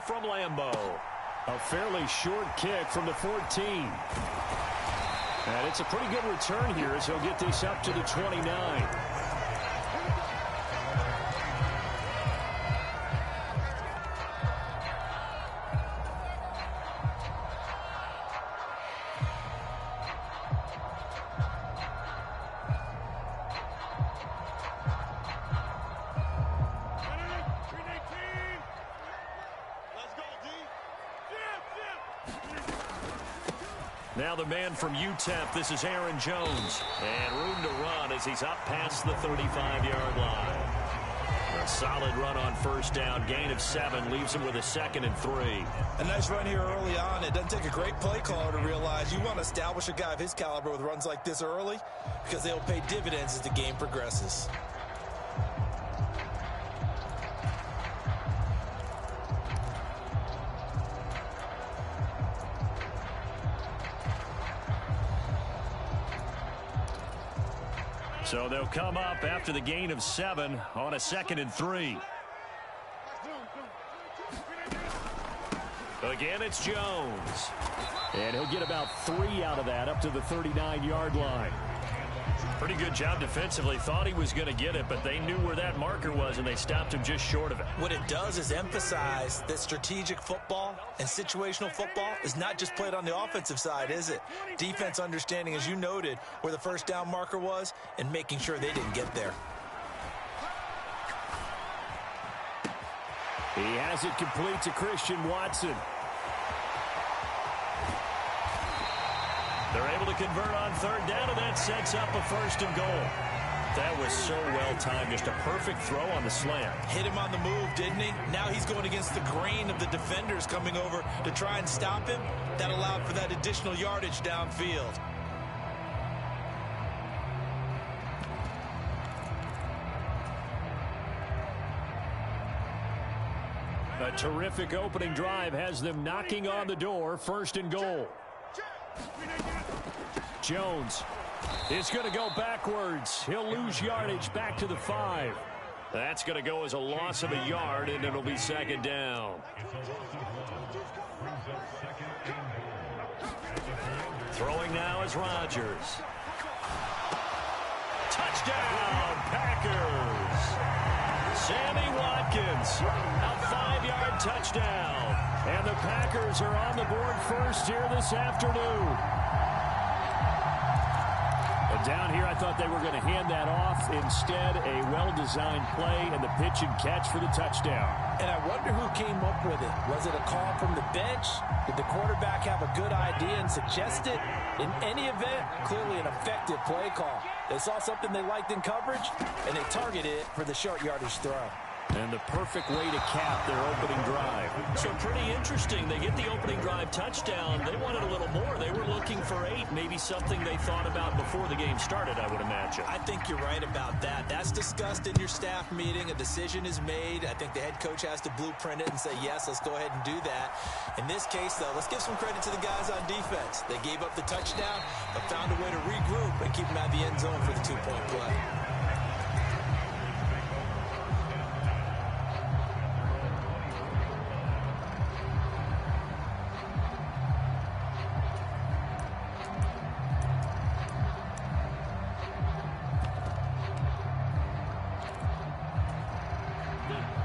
from Lambeau. A fairly short kick from the 14. And it's a pretty good return here as he'll get this up to the 29. Now the man from UTEP, this is Aaron Jones. And room to run as he's up past the 35-yard line. A solid run on first down. Gain of 7 leaves him with a 2nd and 3. A nice run here early on. It doesn't take a great play caller to realize you want to establish a guy of his caliber with runs like this early because they'll pay dividends as the game progresses. So they'll come up after the gain of 7 on a 2nd and 3. Again, it's Jones. And he'll get about 3 out of that up to the 39-yard line. Pretty good job defensively. Thought he was going to get it, but they knew where that marker was, and they stopped him just short of it. What it does is emphasize that strategic football and situational football is not just played on the offensive side, is it? Defense understanding, as you noted, where the first down marker was and making sure they didn't get there. He has it complete to Christian Watson. They're able to convert on 3rd down, and that sets up a 1st and goal. That was so well-timed. Just a perfect throw on the slant. Hit him on the move, didn't he? Now he's going against the grain of the defenders coming over to try and stop him. That allowed for that additional yardage downfield. A terrific opening drive has them knocking on the door. 1st and goal. Jones is going to go backwards. He'll lose yardage back to the 5. That's going to go as a loss of a yard, and it'll be 2nd down. Throwing now is Rodgers. Touchdown, Packers. Sammy Watkins, a 5-yard touchdown. And the Packers are on the board first here this afternoon. But down here, I thought they were going to hand that off. Instead, a well-designed play and the pitch and catch for the touchdown. And I wonder who came up with it. Was it a call from the bench? Did the quarterback have a good idea and suggest it? In any event, clearly an effective play call. They saw something they liked in coverage, and they targeted it for the short yardage throw. And the perfect way to cap their opening drive. So pretty interesting. They get the opening drive touchdown. They wanted a little more. They were looking for 8, maybe something they thought about before the game started, I would imagine. I think you're right about that. That's discussed in your staff meeting. A decision is made. I think the head coach has to blueprint it and say, yes, let's go ahead and do that. In this case, though, let's give some credit to the guys on defense. They gave up the touchdown, but found a way to regroup and keep them out of the end zone for the 2-point play.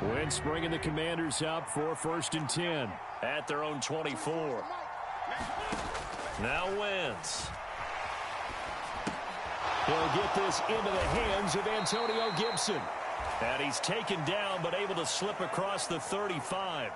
Wentz bringing the Commanders up for 1st and 10 at their own 24. Now Wentz. He'll get this into the hands of Antonio Gibson. And he's taken down but able to slip across the 35.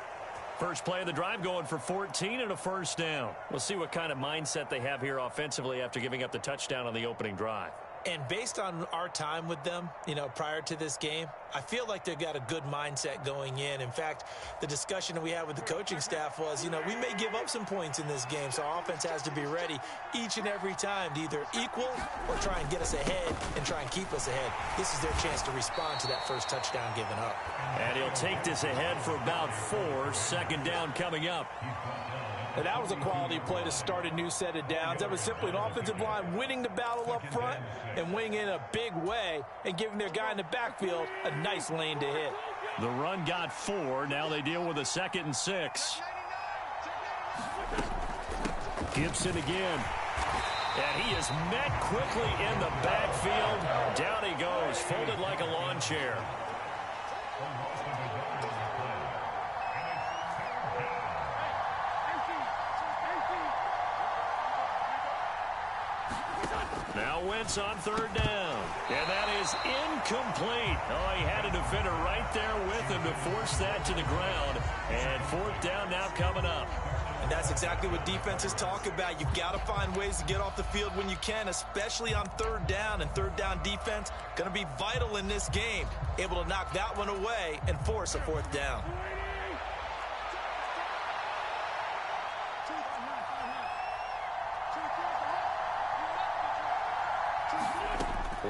First play of the drive going for 14 and a 1st down. We'll see what kind of mindset they have here offensively after giving up the touchdown on the opening drive. And based on our time with them, prior to this game, I feel like they've got a good mindset going in. In fact, the discussion that we had with the coaching staff was, we may give up some points in this game, so our offense has to be ready each and every time to either equal or try and get us ahead and try and keep us ahead. This is their chance to respond to that first touchdown given up. And he'll take this ahead for about 4. 2nd down coming up. And that was a quality play to start a new set of downs. That was simply an offensive line winning the battle up front and winning in a big way and giving their guy in the backfield a nice lane to hit. The run got 4. Now they deal with a 2nd and 6. Gibson again. And he is met quickly in the backfield. Down he goes, folded like a lawn chair. Now Wentz on 3rd down. And that is incomplete. Oh, he had a defender right there with him to force that to the ground. And 4th down now coming up. And that's exactly what defenses talk about. You've got to find ways to get off the field when you can, especially on 3rd down. And 3rd down defense going to be vital in this game. Able to knock that one away and force a 4th down.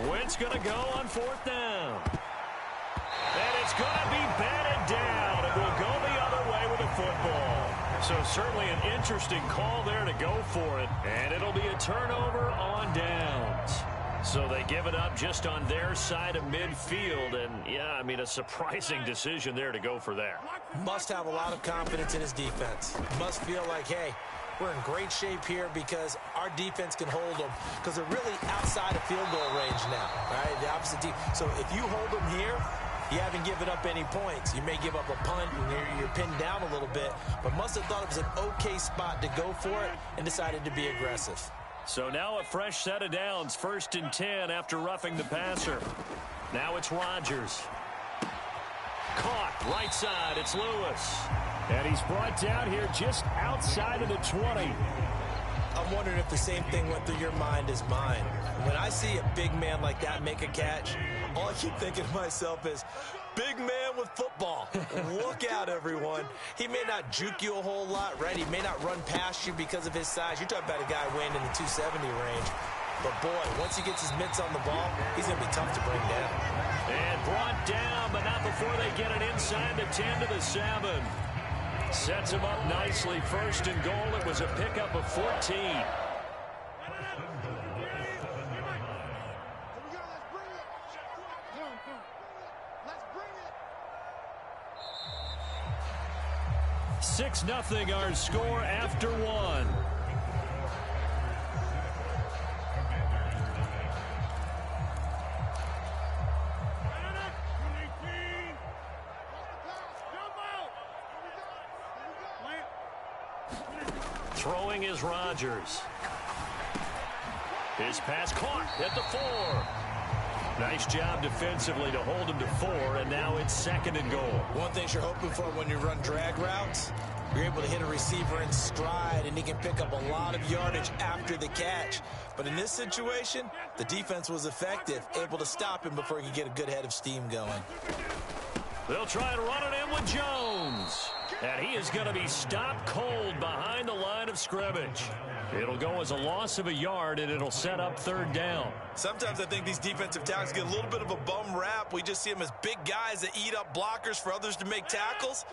Wentz going to go on 4th down. And it's going to be batted down. It will go the other way with a football. So certainly an interesting call there to go for it. And it'll be a turnover on downs. So they give it up just on their side of midfield. And, yeah, I mean, a surprising decision there to go for that. Must have a lot of confidence in his defense. Must feel like, hey, we're in great shape here because our defense can hold them because they're really outside of field goal range now, right? The opposite team. So if you hold them here, you haven't given up any points. You may give up a punt and you're pinned down a little bit, but must have thought it was an okay spot to go for it and decided to be aggressive. So now a fresh set of downs, 1st and 10 after roughing the passer. Now it's Rodgers. Caught right side. It's Lewis. And he's brought down here just outside of the 20. I'm wondering if the same thing went through your mind as mine. When I see a big man like that make a catch, all I keep thinking to myself is, big man with football. Look out, everyone. He may not juke you a whole lot, right? He may not run past you because of his size. You're talking about a guy weighing in the 270 range. But, boy, once he gets his mitts on the ball, he's going to be tough to bring down. And brought down, but not before they get it inside the 10 to the 7. Sets him up nicely. 1st and goal. It was a pickup of 14. Six nothing our score after 1. Throwing is Rodgers. His pass caught at the 4. Nice job defensively to hold him to 4, and now it's 2nd and goal. One thing you're hoping for when you run drag routes, you're able to hit a receiver in stride, and he can pick up a lot of yardage after the catch. But in this situation, the defense was effective, able to stop him before he could get a good head of steam going. They'll try and run it in with Jones. And he is going to be stopped cold behind the line of scrimmage. It'll go as a loss of a yard, and it'll set up 3rd down. Sometimes I think these defensive tackles get a little bit of a bum rap. We just see them as big guys that eat up blockers for others to make tackles.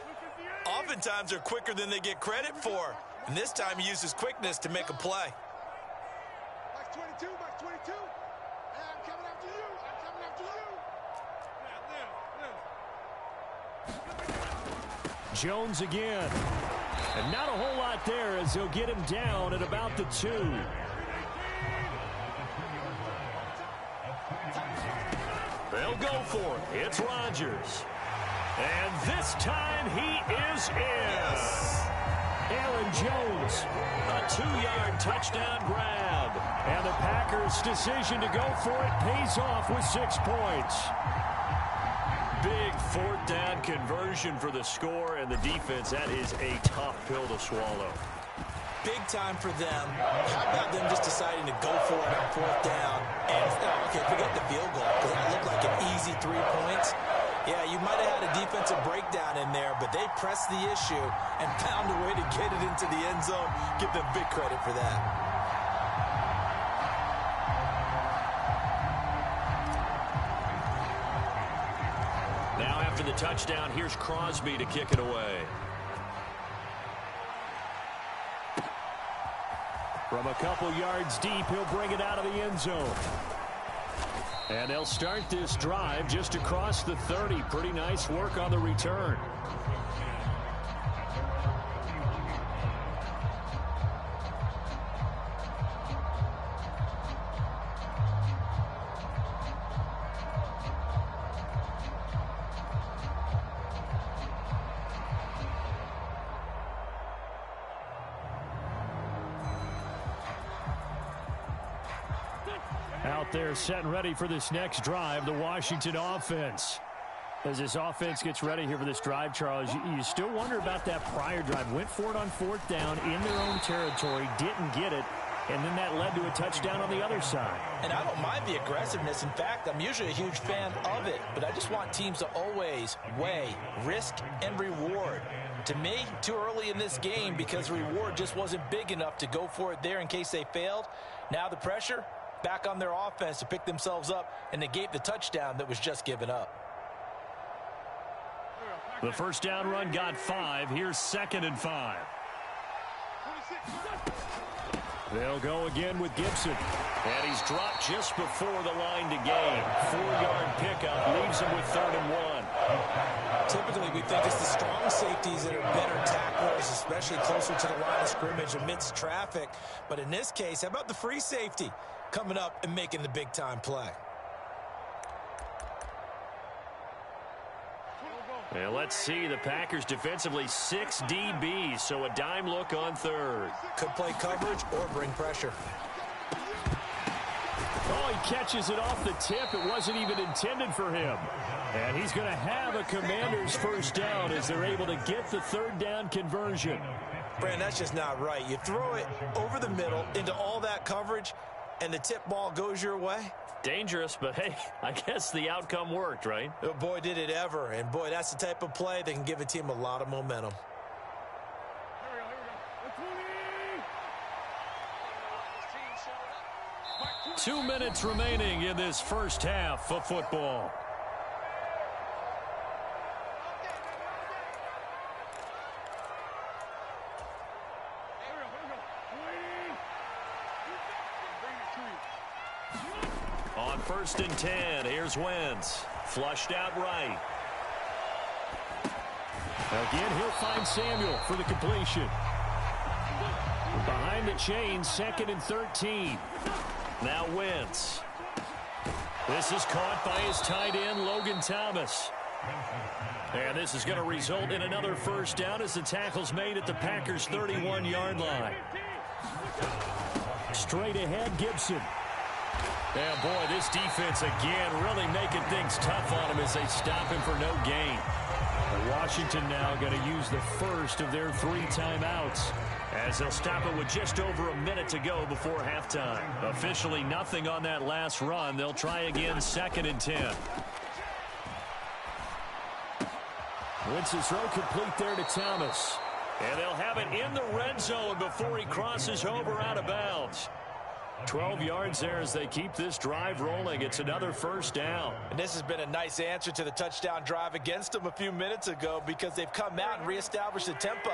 Oftentimes they're quicker than they get credit for. And this time he uses quickness to make a play. Box 22, box 22. I'm coming after you. I'm coming after you. Jones again. And not a whole lot there as he'll get him down at about the 2. They'll go for it. It's Rodgers. And this time he is in. Yes. Aaron Jones, a 2-yard touchdown grab. And the Packers' decision to go for it pays off with 6 points. Big 4th down conversion for the score, and the defense, that is a tough pill to swallow. Big time for them. How about them just deciding to go for it on 4th down? And, okay, forget the field goal, because that looked like an easy 3 points. Yeah, you might have had a defensive breakdown in there, but they pressed the issue and found a way to get it into the end zone. Give them big credit for that. Now after the touchdown, here's Crosby to kick it away. From a couple yards deep, he'll bring it out of the end zone. And they'll start this drive just across the 30. Pretty nice work on the return. Out there set and ready for this next drive, the Washington offense. As this offense gets ready here for this drive, Charles, you still wonder about that prior drive. Went for it on 4th down in their own territory, didn't get it, and then that led to a touchdown on the other side. And I don't mind the aggressiveness. In fact, I'm usually a huge fan of it, but I just want teams to always weigh risk and reward. To me, too early in this game because reward just wasn't big enough to go for it there in case they failed. Now the pressure back on their offense to pick themselves up and negate the touchdown that was just given up. The first down run got 5. Here's 2nd and 5. They'll go again with Gibson. And he's dropped just before the line to gain. 4-yard pickup leaves him with 3rd and 1. Typically, we think it's the strong safeties that are better tacklers, especially closer to the line of scrimmage amidst traffic. But in this case, how about the free safety coming up and making the big-time play? And let's see, the Packers defensively 6 DBs, so a dime look on 3rd. Could play coverage or bring pressure. Oh, he catches it off the tip. It wasn't even intended for him. And he's going to have a Commanders first down as they're able to get the 3rd down conversion. Brand, that's just not right. You throw it over the middle into all that coverage, and the tip ball goes your way. Dangerous, but hey, I guess the outcome worked, right? Oh, boy, did it ever. And boy, that's the type of play that can give a team a lot of momentum. 2 minutes remaining in this first half of football. On 1st and 10, here's Wentz. Flushed out right. Again, he'll find Samuel for the completion. Behind the chains, 2nd and 13. Now Wentz. This is caught by his tight end, Logan Thomas. And this is going to result in another first down as the tackle's made at the Packers' 31-yard line. Straight ahead, Gibson. And boy, this defense again really making things tough on him as they stop him for no gain. And Washington now going to use the first of their 3 timeouts as they'll stop it with just over a minute to go before halftime. Officially nothing on that last run. They'll try again 2nd and 10. Wentz's throw complete there to Thomas. And they'll have it in the red zone before he crosses over out of bounds. 12 yards there as they keep this drive rolling. It's another first down. And this has been a nice answer to the touchdown drive against them a few minutes ago because they've come out and reestablished the tempo.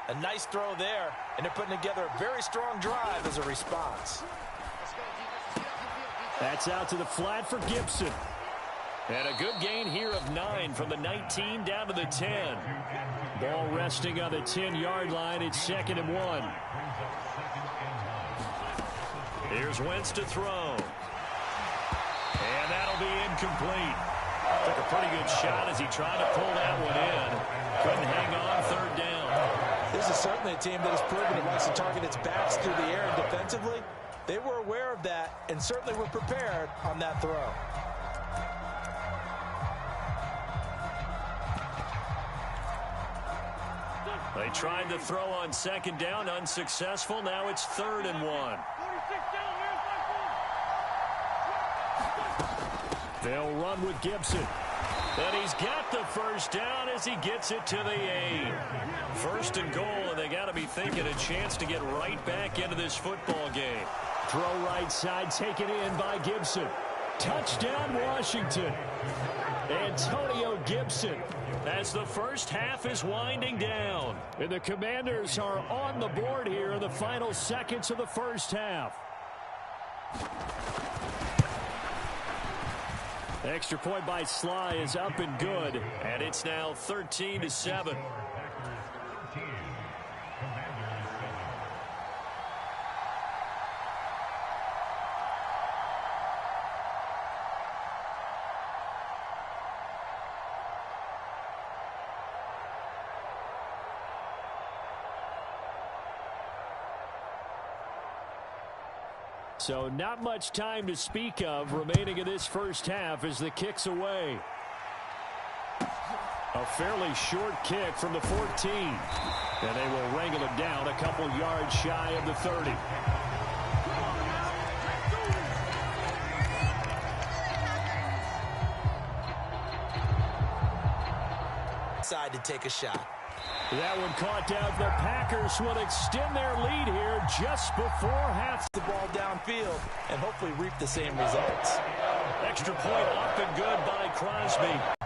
A nice throw there, and they're putting together a very strong drive as a response. That's out to the flat for Gibson. And a good gain here of 9 from the 19 down to the 10. Ball resting on the 10-yard line. It's 2nd and 1. Here's Wentz to throw. And that'll be incomplete. Took a pretty good shot as he tried to pull that one in. Couldn't hang on 3rd down. This is certainly a team that has proven it likes to target its backs through the air, and defensively, they were aware of that and certainly were prepared on that throw. They tried the throw on 2nd down, unsuccessful. Now it's 3rd and 1. They'll run with Gibson. And he's got the first down as he gets it to the 8. 1st and goal, and they got to be thinking a chance to get right back into this football game. Throw right side, taken in by Gibson. Touchdown, Washington. Antonio Gibson as the first half is winding down. And the Commanders are on the board here in the final seconds of the first half. Extra point by Sly is up and good, and it's now 13-7. So not much time to speak of remaining in this first half as the kick's away. A fairly short kick from the 14. And they will wrangle it down a couple yards shy of the 30. Decide to take a shot. That one caught down. The Packers will extend their lead here just before half. The ball downfield and hopefully reap the same results. Extra point up and good by Crosby.